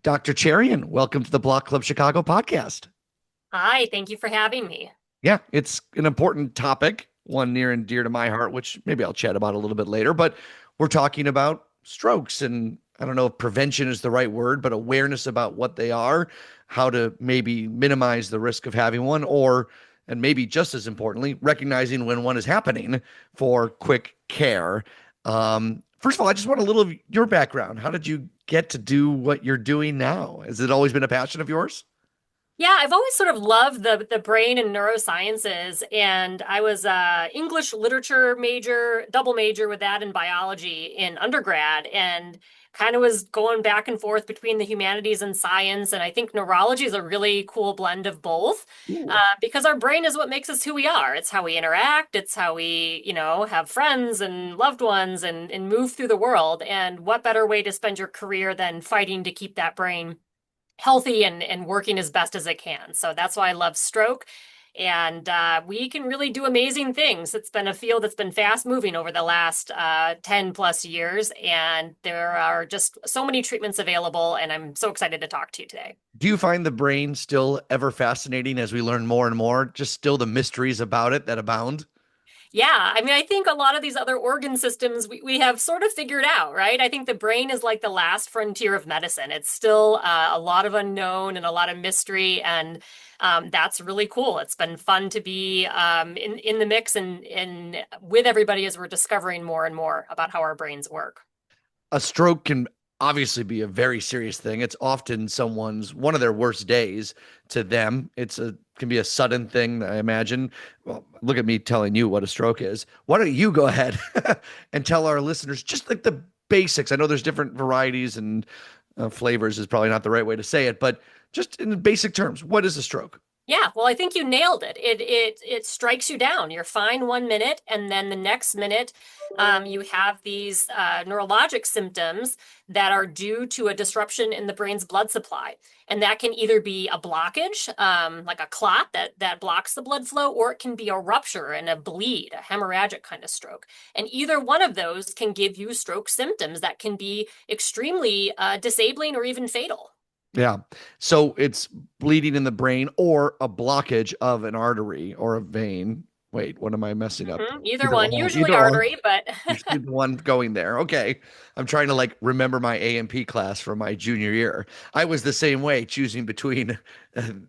Dr. Cherian, welcome to the Block Club Chicago podcast. Hi, thank you for having me. Yeah, it's an important topic, one near and dear to my heart, which maybe I'll chat about a little bit later. But we're talking about strokes, and I don't know if prevention is the right word, but awareness about what they are, how to maybe minimize the risk of having one, or, and maybe just as importantly, recognizing when one is happening for quick care. First of all, I just want a little of your background. How did you get to do what you're doing now? Has it always been a passion of yours? Yeah, I've always sort of loved the brain and neurosciences, and I was a English literature major, double major with that in biology in undergrad, and kind of was going back and forth between the humanities and science. And I think neurology is a really cool blend of both, Ooh. because our brain is what makes us who we are. It's how we interact, it's how we, have friends and loved ones and move through the world. And what better way to spend your career than fighting to keep that brain healthy and working as best as it can. So that's why I love stroke. And we can really do amazing things. It's been a field that's been fast moving over the last 10 plus years. And there are just so many treatments available. And I'm so excited to talk to you today. Do you find the brain still ever fascinating as we learn more and more? Just still the mysteries about it that abound? Yeah, I mean, I think a lot of these other organ systems we have sort of figured out, right? I think the brain is like the last frontier of medicine. It's still a lot of unknown and a lot of mystery, and that's really cool. It's been fun to be in the mix and with everybody as we're discovering more and more about how our brains work. A stroke can obviously be a very serious thing. It's often someone's one of their worst days to them. It's a can be a sudden thing, I imagine. Well, look at me telling you what a stroke is. Why don't you go ahead and tell our listeners just like the basics? I know there's different varieties and flavors is probably not the right way to say it, but just in basic terms, what is a stroke? Yeah, well, I think you nailed it. It strikes you down. You're fine 1 minute, and then the next minute, you have these neurologic symptoms that are due to a disruption in the brain's blood supply, and that can either be a blockage, like a clot that blocks the blood flow, or it can be a rupture and a bleed, a hemorrhagic kind of stroke. And either one of those can give you stroke symptoms that can be extremely disabling or even fatal. Yeah. So it's bleeding in the brain or a blockage of an artery or a vein. Wait, what am I messing up? Either Either one, one. usually Either one. artery, but Usually the one going there. Okay. I'm trying to like remember my A&P class from my junior year. I was the same way, choosing between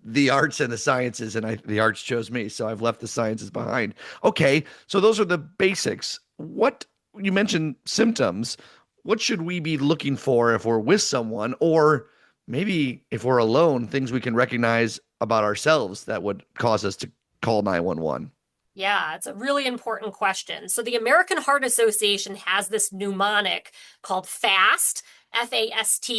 the arts and the sciences, and the arts chose me. So I've left the sciences behind. Okay. So those are the basics. What you mentioned symptoms. What should we be looking for if we're with someone, or maybe if we're alone, things we can recognize about ourselves that would cause us to call 911? yeah, it's a really important question. So the American Heart Association has this mnemonic called FAST, FAST,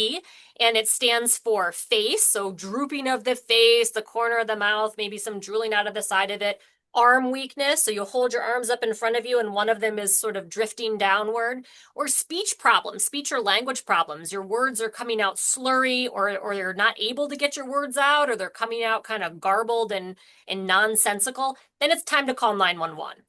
and it stands for face, so drooping of the face, the corner of the mouth, maybe some drooling out of the side of it. Arm weakness, so you hold your arms up in front of you and one of them is sort of drifting downward. Or speech problems, speech or language problems. Your words are coming out slurry, or you're not able to get your words out, or they're coming out kind of garbled and nonsensical. Then it's time to call 911.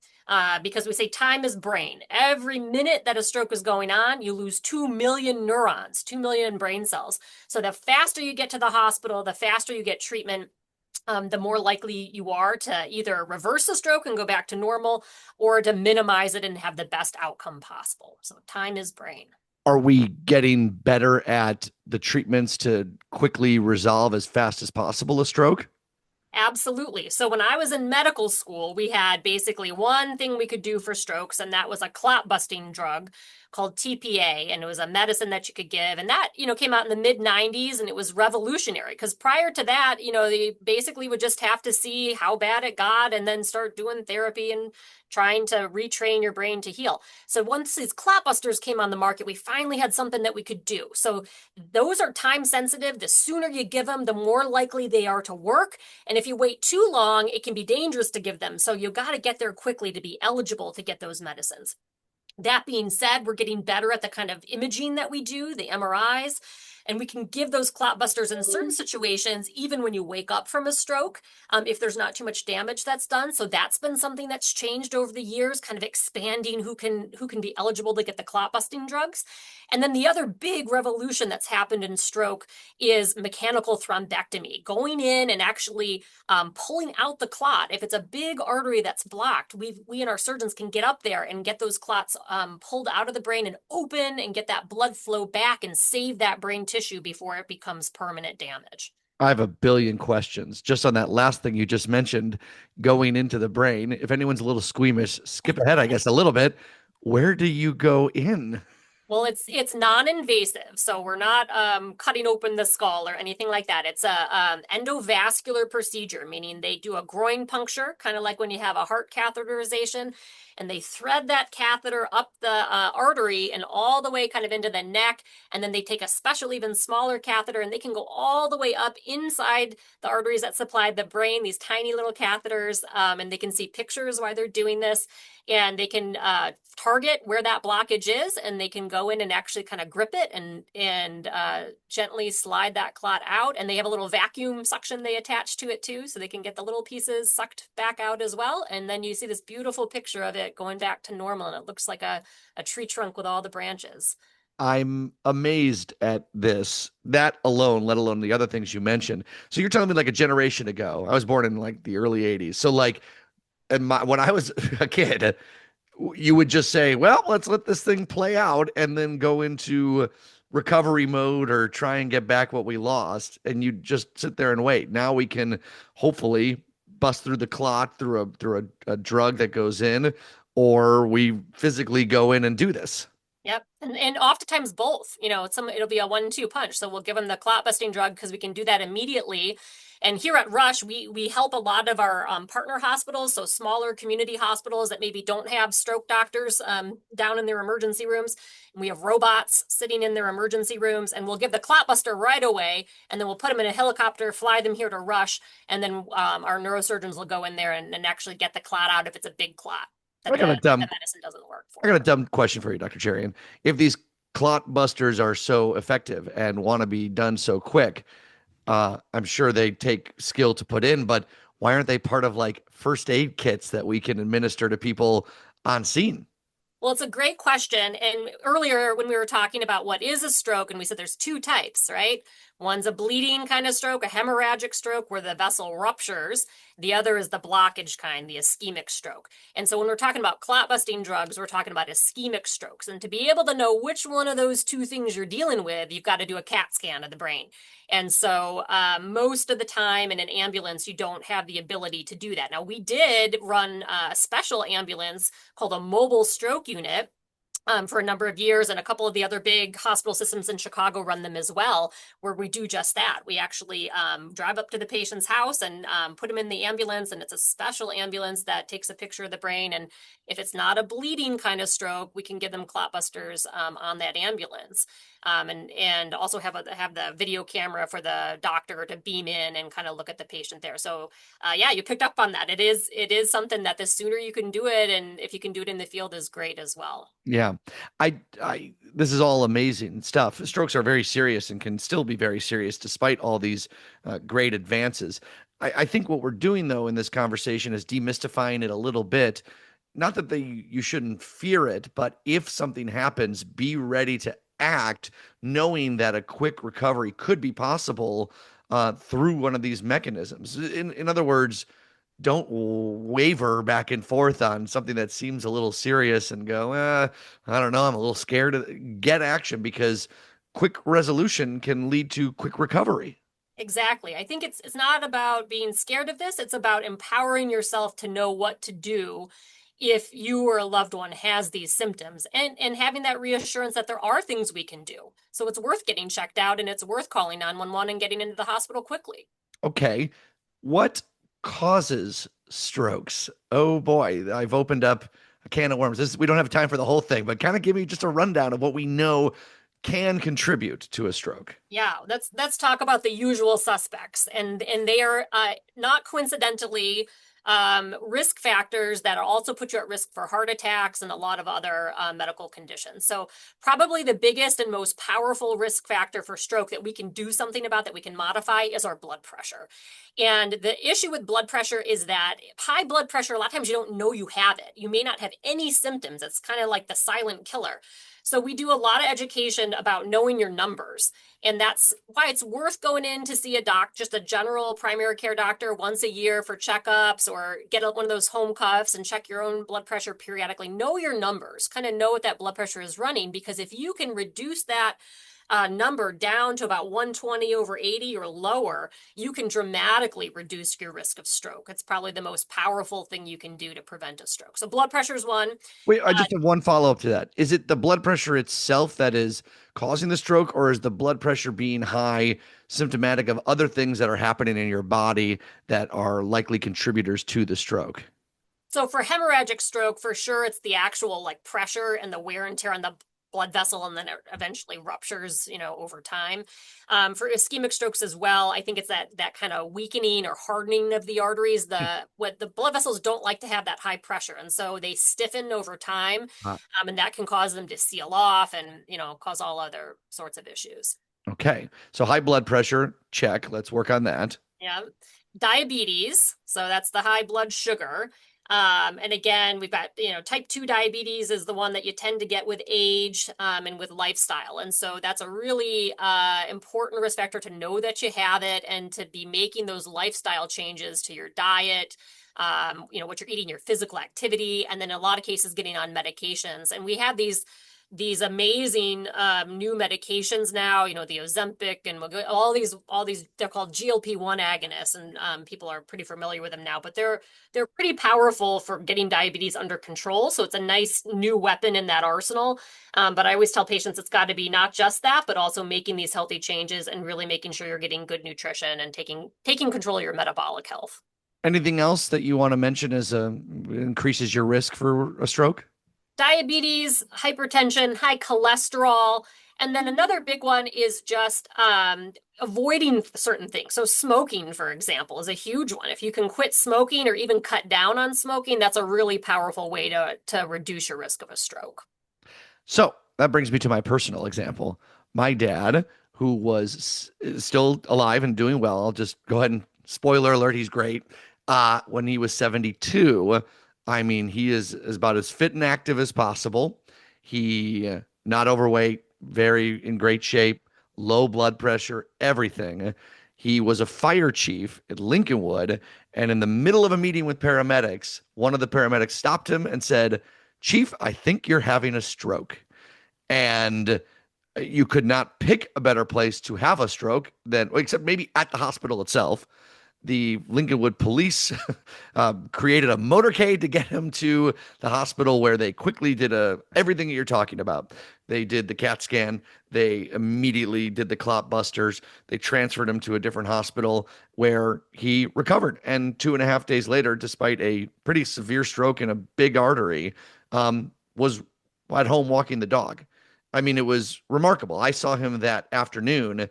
Because we say time is brain. Every minute that a stroke is going on, you lose 2 million neurons, 2 million brain cells. So the faster you get to the hospital, the faster you get treatment, the more likely you are to either reverse the stroke and go back to normal or to minimize it and have the best outcome possible. So time is brain. Are we getting better at the treatments to quickly resolve as fast as possible a stroke? Absolutely. So when I was in medical school, we had basically one thing we could do for strokes, and that was a clot busting drug called TPA. And it was a medicine that you could give. And that, came out in the mid 90s and it was revolutionary because prior to that, they basically would just have to see how bad it got and then start doing therapy and trying to retrain your brain to heal. So once these clot busters came on the market, we finally had something that we could do. So those are time sensitive. The sooner you give them, the more likely they are to work. And if you wait too long, it can be dangerous to give them. So you got to get there quickly to be eligible to get those medicines. That being said, we're getting better at the kind of imaging that we do, the MRIs. And we can give those clot busters in certain situations, even when you wake up from a stroke, if there's not too much damage that's done. So that's been something that's changed over the years, kind of expanding who can be eligible to get the clot busting drugs. And then the other big revolution that's happened in stroke is mechanical thrombectomy, going in and actually pulling out the clot. If it's a big artery that's blocked, we and our surgeons can get up there and get those clots pulled out of the brain and open and get that blood flow back and save that brain tissue before it becomes permanent damage. I have a billion questions just on that last thing you just mentioned, going into the brain. If anyone's a little squeamish, skip ahead, I guess, a little bit. Where do you go in? Well, it's non-invasive, so we're not cutting open the skull or anything like that. It's a endovascular procedure, meaning they do a groin puncture, kind of like when you have a heart catheterization, and they thread that catheter up the artery and all the way kind of into the neck, and then they take a special, even smaller catheter, and they can go all the way up inside the arteries that supply the brain. These tiny little catheters, and they can see pictures while they're doing this, and they can target where that blockage is, and they can go in and actually kind of grip it and gently slide that clot out. And they have a little vacuum suction they attach to it too, so they can get the little pieces sucked back out as well. And then you see this beautiful picture of it going back to normal, and it looks like a tree trunk with all the branches. I'm amazed at this, that alone, let alone the other things you mentioned. So you're telling me like a generation ago, I was born in like the early 80s. So like, when I was a kid, you would just say, well, let's let this thing play out and then go into recovery mode or try and get back what we lost. And you just sit there and wait. Now we can hopefully bust through the clot through a drug that goes in, or we physically go in and do this. Yep. And oftentimes both, it'll be a 1-2 punch. So we'll give them the clot busting drug because we can do that immediately. And here at Rush, we help a lot of our partner hospitals, so smaller community hospitals that maybe don't have stroke doctors down in their emergency rooms. And we have robots sitting in their emergency rooms, and we'll give the clot buster right away, and then we'll put them in a helicopter, fly them here to Rush, and then our neurosurgeons will go in there and actually get the clot out if it's a big clot that I got a the dumb, medicine doesn't work I got for. a dumb question for you, Dr. Cherian. If these clot busters are so effective and want to be done so quick, I'm sure they take skill to put in, but why aren't they part of like first aid kits that we can administer to people on scene? Well, it's a great question. And earlier, when we were talking about what is a stroke, and we said there's two types, right? One's a bleeding kind of stroke, a hemorrhagic stroke where the vessel ruptures. The other is the blockage kind, the ischemic stroke. And so when we're talking about clot busting drugs, we're talking about ischemic strokes. And to be able to know which one of those two things you're dealing with, you've got to do a CAT scan of the brain. And so most of the time in an ambulance, you don't have the ability to do that. Now, we did run a special ambulance called a mobile stroke unit for a number of years, and a couple of the other big hospital systems in Chicago run them as well, where we do just that. We actually drive up to the patient's house and put them in the ambulance, and it's a special ambulance that takes a picture of the brain. And if it's not a bleeding kind of stroke, we can give them clot busters on that ambulance. And also have the video camera for the doctor to beam in and kind of look at the patient there. So yeah, you picked up on that. It is something that the sooner you can do it, and if you can do it in the field, is great as well. Yeah. This is all amazing stuff. Strokes are very serious and can still be very serious despite all these great advances. I think what we're doing though in this conversation is demystifying it a little bit. Not that you shouldn't fear it, but if something happens, be ready to act, knowing that a quick recovery could be possible through one of these mechanisms. In other words, don't waver back and forth on something that seems a little serious and go, I don't know, I'm a little scared. Get action, because quick resolution can lead to quick recovery. Exactly. I think it's not about being scared of this. It's about empowering yourself to know what to do if you or a loved one has these symptoms, and having that reassurance that there are things we can do. So it's worth getting checked out, and it's worth calling 911 and getting into the hospital quickly. Okay. What causes strokes? Oh boy, I've opened up a can of worms. We don't have time for the whole thing, but kind of give me just a rundown of what we know can contribute to a stroke. Yeah, let's talk about the usual suspects, and they are not coincidentally risk factors that also put you at risk for heart attacks and a lot of other medical conditions. So probably the biggest and most powerful risk factor for stroke that we can do something about, that we can modify, is our blood pressure. And the issue with blood pressure is that high blood pressure, a lot of times you don't know you have it. You may not have any symptoms. It's kind of like the silent killer. So we do a lot of education about knowing your numbers. And that's why it's worth going in to see a just a general primary care doctor once a year for checkups, or get one of those home cuffs and check your own blood pressure periodically. Know your numbers, kind of know what that blood pressure is running, because if you can reduce that number down to about 120 over 80 or lower, you can dramatically reduce your risk of stroke. It's probably the most powerful thing you can do to prevent a stroke. So blood pressure is one. Wait, I just have one follow-up to that. Is it the blood pressure itself that is causing the stroke, or is the blood pressure being high symptomatic of other things that are happening in your body that are likely contributors to the stroke? So for hemorrhagic stroke, for sure, it's the actual like pressure and the wear and tear on the blood vessel, and then it eventually ruptures, over time. For ischemic strokes as well, I think it's that kind of weakening or hardening of the arteries. What the blood vessels don't like to have that high pressure, and so they stiffen over time, Uh, and that can cause them to seal off and cause all other sorts of issues. okay. So high blood pressure, check. Let's work on that. Yeah. Diabetes. So that's the high blood sugar. And again, we've got, type 2 diabetes is the one that you tend to get with age and with lifestyle. And so that's a really important risk factor to know that you have it, and to be making those lifestyle changes to your diet, what you're eating, your physical activity, and then in a lot of cases getting on medications. And we have these amazing new medications now, the Ozempic and all these, they're called GLP-1 agonists, and people are pretty familiar with them now, but they're pretty powerful for getting diabetes under control. So it's a nice new weapon in that arsenal. But I always tell patients it's got to be not just that, but also making these healthy changes and really making sure you're getting good nutrition and taking control of your metabolic health. Anything else that you want to mention as increases your risk for a stroke? Diabetes, hypertension, high cholesterol. And then another big one is just avoiding certain things. So smoking, for example, is a huge one. If you can quit smoking or even cut down on smoking, that's a really powerful way to reduce your risk of a stroke. So that brings me to my personal example. My dad, who was still alive and doing well, I'll just go ahead and spoiler alert, he's great. When he was 72, I mean, he is about as fit and active as possible. He not overweight, very in great shape, low blood pressure, everything. He was a fire chief at Lincolnwood, and in the middle of a meeting with paramedics, one of the paramedics stopped him and said, "Chief, I think you're having a stroke." And you could not pick a better place to have a stroke than, except maybe at the hospital itself. The Lincolnwood police created a motorcade to get him to the hospital, where they quickly did everything that you're talking about. They did the CAT scan. They immediately did the clot busters. They transferred him to a different hospital where he recovered. And 2.5 days later, despite a pretty severe stroke in a big artery, was at home walking the dog. I mean, it was remarkable. I saw him that afternoon,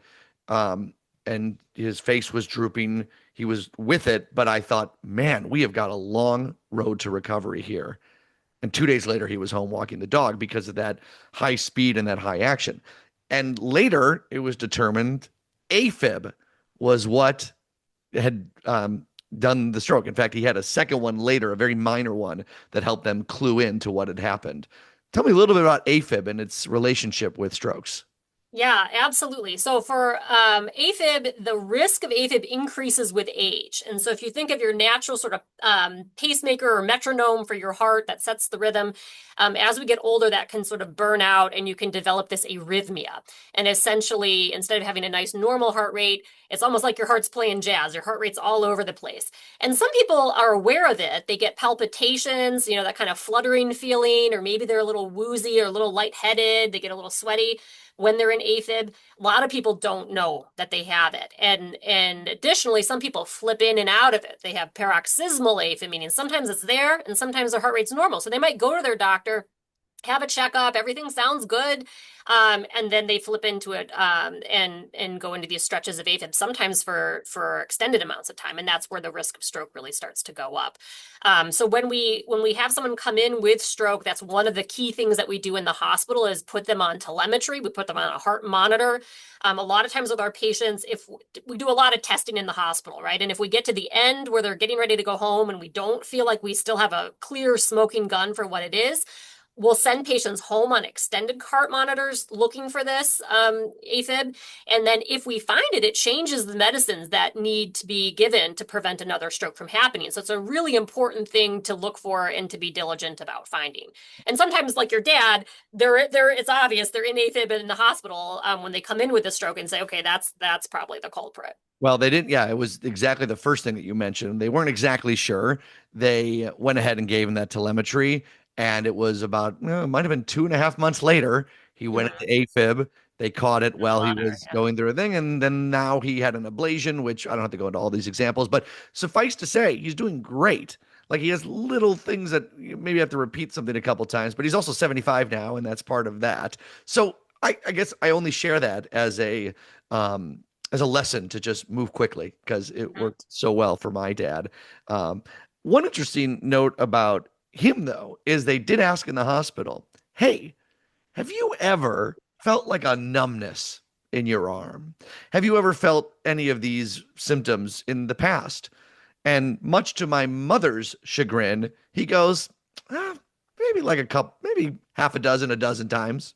and his face was drooping. He was with it, but I thought, man, we have got a long road to recovery here. And 2 days later, he was home walking the dog because of that high speed and that high action. And later, it was determined AFib was what had done the stroke. In fact, he had a second one later, a very minor one, that helped them clue in to what had happened. Tell me a little bit about AFib and its relationship with strokes. Yeah, absolutely. So for AFib, the risk of AFib increases with age. And so if you think of your natural sort of pacemaker or metronome for your heart that sets the rhythm, as we get older, that can sort of burn out and you can develop this arrhythmia. And essentially, instead of having a nice normal heart rate, it's almost like your heart's playing jazz. Your heart rate's all over the place. And some people are aware of it. They get palpitations, that kind of fluttering feeling, or maybe they're a little woozy or a little lightheaded. They get a little sweaty when they're in AFib. A lot of people don't know that they have it. And additionally, some people flip in and out of it. They have paroxysmal AFib, meaning sometimes it's there and sometimes their heart rate's normal. So they might go to their doctor have a checkup, everything sounds good. And then they flip into it and go into these stretches of AFib, sometimes for extended amounts of time, and that's where the risk of stroke really starts to go up. So when we have someone come in with stroke, that's one of the key things that we do in the hospital is put them on telemetry. We put them on a heart monitor. A lot of times with our patients, if we do a lot of testing in the hospital, right? And if we get to the end where they're getting ready to go home and we don't feel like we still have a clear smoking gun for what it is, we'll send patients home on extended heart monitors looking for this AFib. And then if we find it, it changes the medicines that need to be given to prevent another stroke from happening. So it's a really important thing to look for and to be diligent about finding. And sometimes, like your dad, it's obvious they're in AFib in the hospital when they come in with a stroke and say, okay, that's probably the culprit. Well, they didn't. Yeah, it was exactly the first thing that you mentioned. They weren't exactly sure. They went ahead and gave him that telemetry, and it was about, it might have been 2.5 months later. He went Mm-hmm. into AFib. They caught it while he Water. was Yeah. going through a thing, and then now he had an ablation, which I don't have to go into all these examples, but suffice to say, he's doing great. Like he has little things that you maybe have to repeat something a couple times, but he's also 75 now, and that's part of that. So I guess I only share that um, as a lesson to just move quickly because it Mhm. worked so well for my dad. Um, One interesting note about him, though, is they did ask in the hospital, "Hey, have you ever felt like a numbness in your arm? Have you ever felt any of these symptoms in the past?" And much to my mother's chagrin, he goes, maybe like a couple, maybe half a dozen times.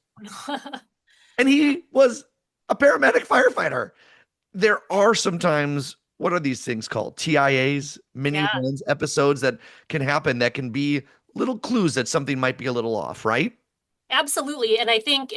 And he was a paramedic firefighter. There are sometimes, what are these things called? TIAs, mini Yeah, ones, episodes that can happen that can be little clues that something might be a little off, right? absolutely. And I think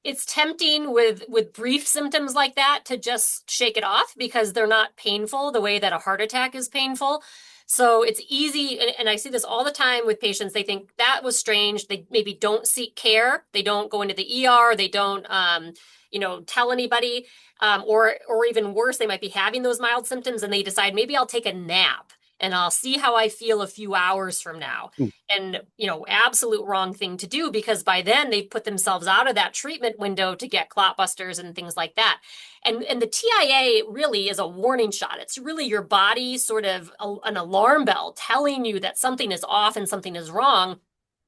it's tempting with brief symptoms like that to just shake it off because they're not painful the way that a heart attack is painful. So it's easy, and I see this all the time with patients. They think that was strange. They maybe don't seek care. They don't go into the ER. They don't, tell anybody, or even worse, they might be having those mild symptoms, and they decide maybe I'll take a nap and I'll see how I feel a few hours from now. Ooh. And, absolute wrong thing to do because by then they've put themselves out of that treatment window to get clot busters and things like that. And the TIA really is a warning shot. It's really your body sort of an alarm bell telling you that something is off and something is wrong.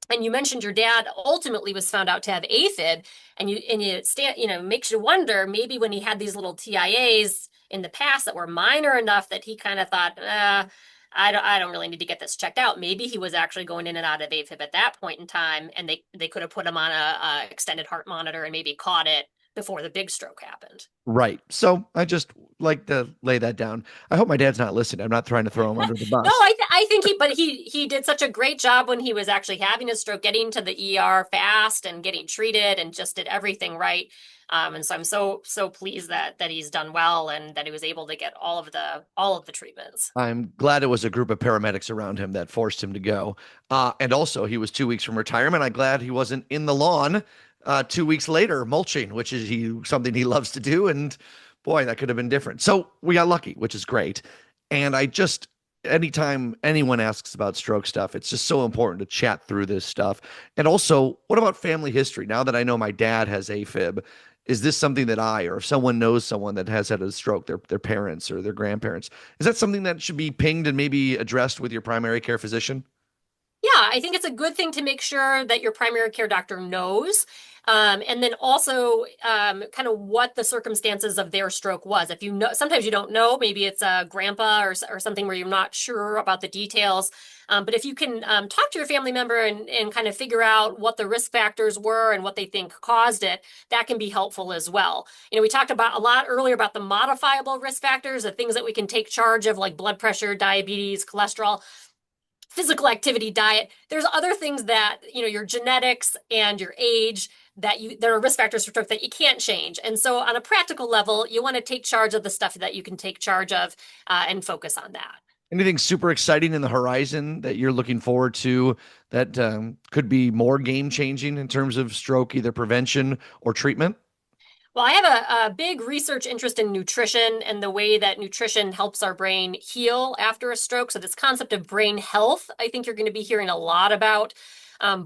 And you mentioned your dad ultimately was found out to have AFib, and makes you wonder maybe when he had these little TIAs in the past that were minor enough that he kind of thought, I don't really need to get this checked out. Maybe he was actually going in and out of AFib at that point in time, and they could have put him on a extended heart monitor and maybe caught it before the big stroke happened. Right. So I just like to lay that down. I hope my dad's not listening. I'm not trying to throw him under the No, bus. I think he did such a great job when he was actually having a stroke, getting to the ER fast and getting treated and just did everything right. And so I'm so pleased that he's done well and that he was able to get all of the treatments. I'm glad it was a group of paramedics around him that forced him to go. And also, he was 2 weeks from retirement. I'm glad he wasn't in the lawn 2 weeks later mulching, which is something he loves to do. And boy, that could have been different. So we got lucky, which is great. And anytime anyone asks about stroke stuff, it's just so important to chat through this stuff. And also, what about family history? Now that I know my dad has AFib, is this something that or if someone knows someone that has had a stroke, their parents or their grandparents, is that something that should be pinged and maybe addressed with your primary care physician? Yeah, I think it's a good thing to make sure that your primary care doctor knows. And then also kind of what the circumstances of their stroke was. If you know, sometimes you don't know, maybe it's a grandpa or something where you're not sure about the details. But if you can talk to your family member and kind of figure out what the risk factors were and what they think caused it, that can be helpful as well. We talked about a lot earlier about the modifiable risk factors, the things that we can take charge of, like blood pressure, diabetes, cholesterol, physical activity, diet. There's other things that, your genetics and your age that are risk factors for stroke that you can't change. And so on a practical level, you want to take charge of the stuff that you can take charge of and focus on that. Anything super exciting in the horizon that you're looking forward to that could be more game changing in terms of stroke, either prevention or treatment? Well, I have a big research interest in nutrition and the way that nutrition helps our brain heal after a stroke. So, this concept of brain health, I think you're going to be hearing a lot about.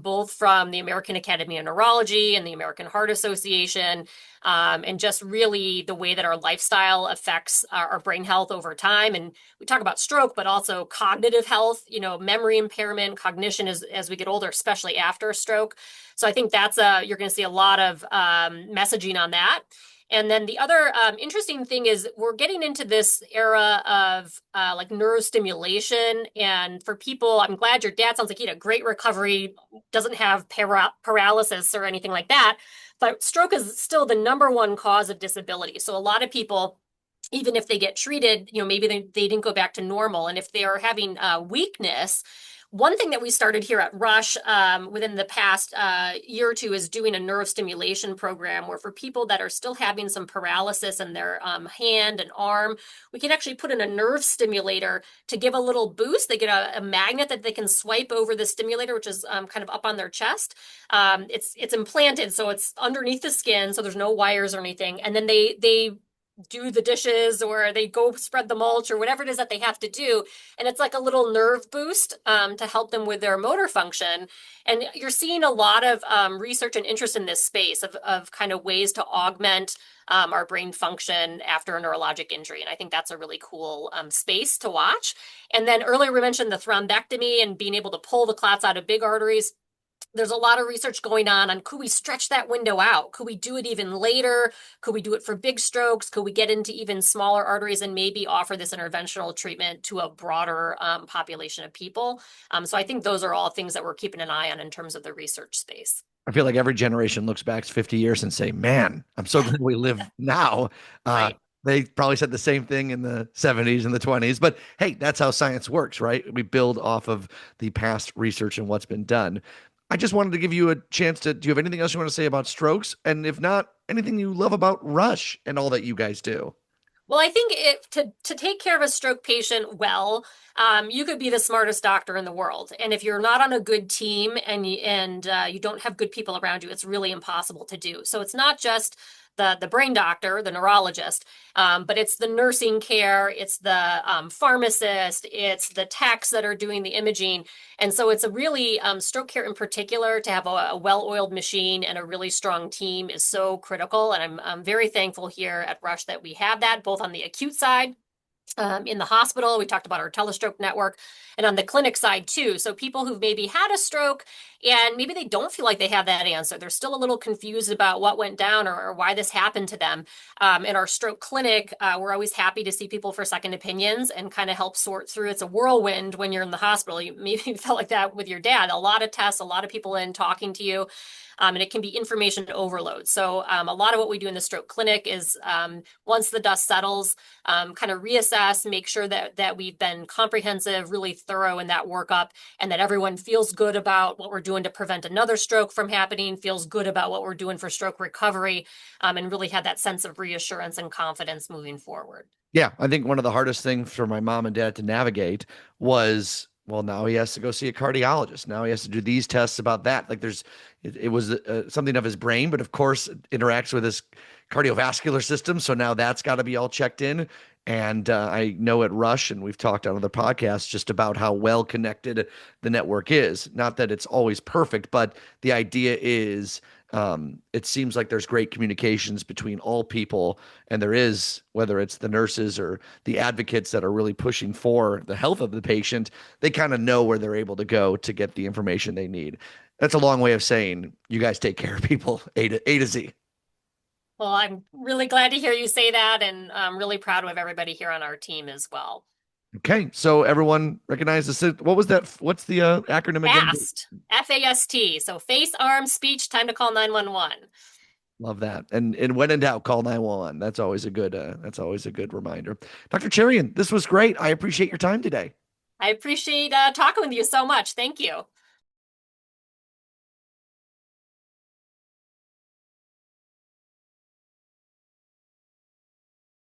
both from the American Academy of Neurology and the American Heart Association, and just really the way that our lifestyle affects our brain health over time. And we talk about stroke, but also cognitive health, memory impairment, cognition as we get older, especially after a stroke. So I think you're going to see a lot of messaging on that. And then the other interesting thing is we're getting into this era of like neurostimulation. And for people, I'm glad your dad sounds like he had a great recovery, doesn't have paralysis or anything like that. But stroke is still the number one cause of disability. So a lot of people, even if they get treated, maybe they didn't go back to normal. And if they are having weakness, one thing that we started here at Rush within the past year or two is doing a neurostimulation program where for people that are still having some paralysis in their hand and arm, we can actually put in a nerve stimulator to give a little boost. They get a magnet that they can swipe over the stimulator, which is kind of up on their chest. It's implanted, so it's underneath the skin, so there's no wires or anything. And then they do the dishes or they go spread the mulch or whatever it is that they have to do. And it's like a little nerve boost to help them with their motor function. And you're seeing a lot of research and interest in this space of kind of ways to augment our brain function after a neurologic injury. And I think that's a really cool space to watch. And then earlier we mentioned the thrombectomy and being able to pull the clots out of big arteries. There's a lot of research going on could we stretch that window out? Could we do it even later? Could we do it for big strokes? Could we get into even smaller arteries and maybe offer this interventional treatment to a broader population of people? So I think those are all things that we're keeping an eye on in terms of the research space. I feel like every generation looks back 50 years and say, man, I'm so glad we live now. Right. They probably said the same thing in the 70s and the 20s, but hey, that's how science works, right? We build off of the past research and what's been done. I just wanted to give you a chance do you have anything else you want to say about strokes? And if not, anything you love about Rush and all that you guys do? Well, I think to take care of a stroke patient well, you could be the smartest doctor in the world, and if you're not on a good team and you don't have good people around you, it's really impossible to do. So it's not just the brain doctor, the neurologist, but it's the nursing care, it's the pharmacist, it's the techs that are doing the imaging. And so it's a really stroke care in particular to have a well-oiled machine and a really strong team is so critical. And I'm very thankful here at Rush that we have that both on the acute side in the hospital. We talked about our telestroke network and on the clinic side too. So people who've maybe had a stroke and maybe they don't feel like they have that answer. They're still a little confused about what went down or why this happened to them. In our stroke clinic, we're always happy to see people for second opinions and kind of help sort through. It's a whirlwind when you're in the hospital. You maybe felt like that with your dad. A lot of tests, a lot of people in talking to you. And it can be information overload. So a lot of what we do in the stroke clinic is once the dust settles, kind of reassess, make sure that we've been comprehensive, really thorough in that workup, and that everyone feels good about what we're doing to prevent another stroke from happening, feels good about what we're doing for stroke recovery, and really have that sense of reassurance and confidence moving forward. Yeah, I think one of the hardest things for my mom and dad to navigate was, well, now he has to go see a cardiologist. Now he has to do these tests about that. Like it was something of his brain, but of course it interacts with his cardiovascular system. So now that's got to be all checked in. And I know at Rush, and we've talked on other podcasts just about how well connected the network is. Not that it's always perfect, but the idea is it seems like there's great communications between all people, and there is, whether it's the nurses or the advocates that are really pushing for the health of the patient, they kind of know where they're able to go to get the information they need. That's a long way of saying you guys take care of people A to Z. Well, I'm really glad to hear you say that, and I'm really proud of everybody here on our team as well. Okay, so everyone recognizes it. What was that? What's the acronym again? FAST, F-A-S-T. So face, arm, speech, time to call 911. Love that. And when in doubt, call 911. That's always a good reminder. Dr. Cherian, this was great. I appreciate your time today. I appreciate talking with you so much. Thank you.